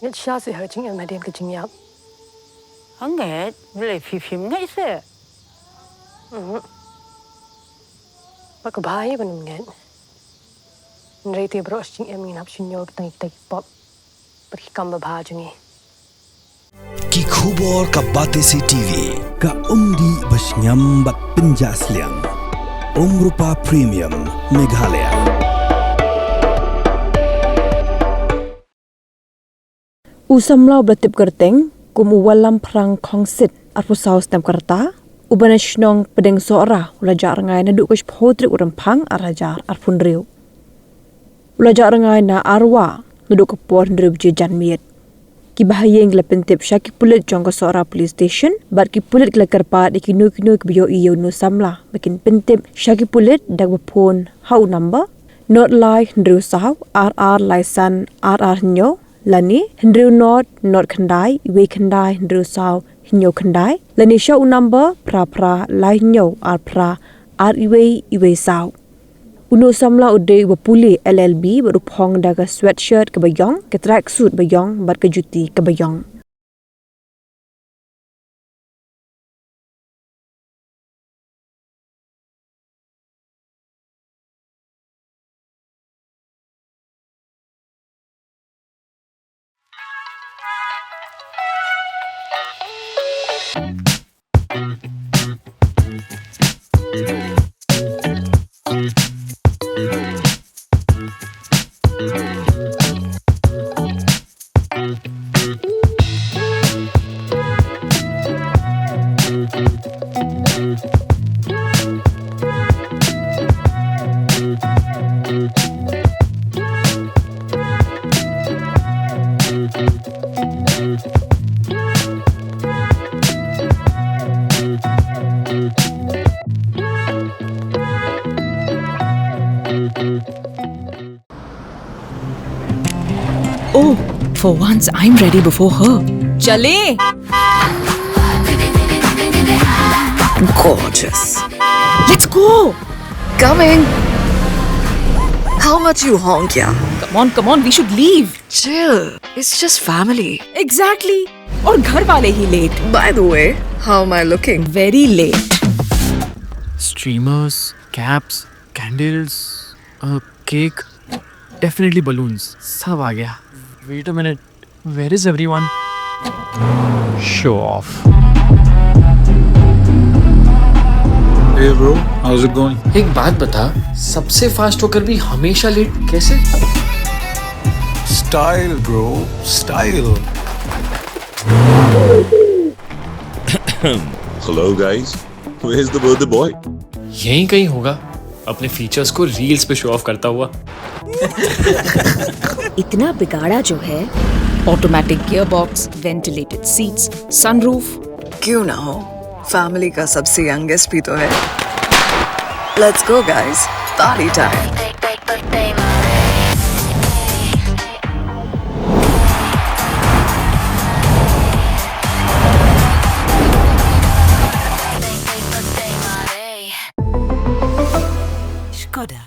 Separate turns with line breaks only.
nhất xa sẽ hơi chính em mà đem cái chính nhập
Rngai lại phim ngay sẽ
bắt cái bài bên mình Nrei te bros chính em ngin hap sunyo tang tek pop pergi kamba bhajuni
Ki khubor ka Batesi TV ka umdi basnyam bat penjaslian Rupa Premium Meghalaya
Samla bertip gerteng kum walam perang kongsit arpu saus tam kerta ubanashnong pedeng Sohra ulajar Rngai na duk phodri urampang arajar arpun riu ulajar Rngai na arwa duduk kepor riu jejan miet ki bahayeng la pentip syaki pulit jongko Sohra police station bat ki pulit kla kerpat ikinu kbiyo iyo no Samla makin pentip syaki pulit dak bepon hau number not lai riu saw RR laisan RR nyo lani Hendriu not khandai we khandai Hendriu saw hinyo khandai lani show number pra lai hinyo pra iwe saw uno Samla ude bapuli LLB berupong daga sweatshirt ke bayong ke tracksuit bayong bat ke juti ke bayong
Oh, for once I'm ready before her. Chale! Gorgeous. Let's go!
Coming. How much you honk, yeah?
Come on, we should leave.
Chill. It's just family.
Exactly. Aur ghar wale hi late.
By the way, how am I looking?
Very late.
Streamers, caps, candles, a cake, definitely balloons. Sab aa gaya. Wait a minute. Where is everyone? Show off.
Hey bro, how's it going?
एक बात बता, सबसे फास्ट होकर भी हमेशा लेट कैसे?
Style bro, style.
Hello guys, where's the birthday boy?
यहीं कहीं होगा, अपने फीचर्स को रील्स पे शो ऑफ करता हुआ.
इतना बिगाड़ा जो है. Automatic gearbox, ventilated seats, sunroof.
क्यों ना हो? Family का सबसे youngest भी तो है. Let's go guys, party time.
Skoda.